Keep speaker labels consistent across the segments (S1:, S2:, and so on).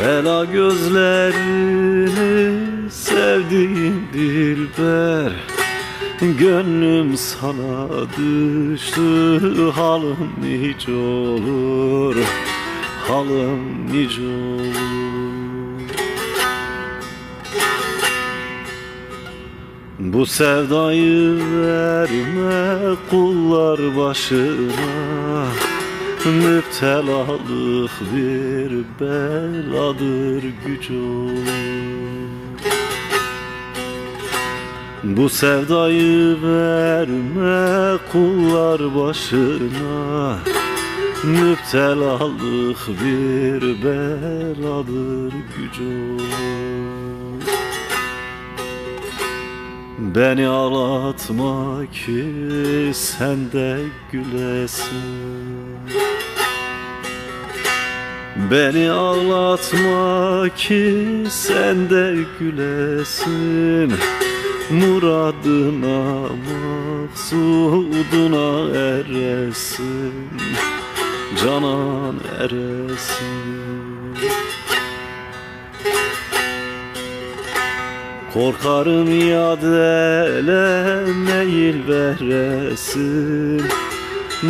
S1: Ela gözlerini sevdiğim dilber, gönlüm sana düştü. Halım nice olur, halım nice olur. Bu sevdayı verme kullar başına, müptelalık bir beladır güç olur. Bu sevdayı verme kullar başına, müptelalık bir beladır güç olur. Beni ağlatma ki sen de gülesin, beni ağlatma ki sen de gülesin. Muradına maksuduna eresin, canan eresin. Korkarım yad ele meyil veresin,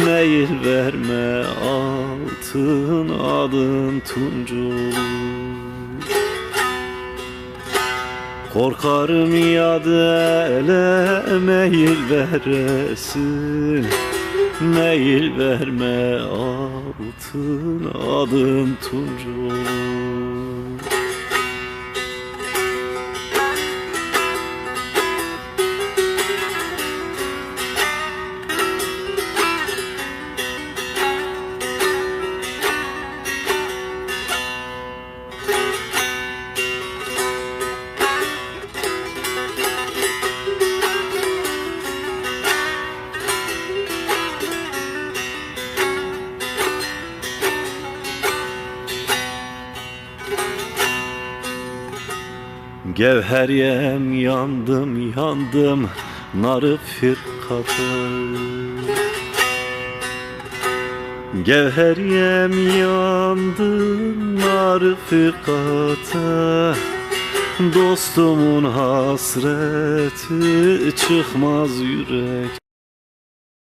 S1: meyil verme altın adın tunç olur. Korkarım yad ele meyil veresin, meyil verme altın adın tunç olur. Gevheriyem yandım yandım narı firkata, Gevheriyem yandım narı firkata. Dostumun hasreti çıkmaz yürek.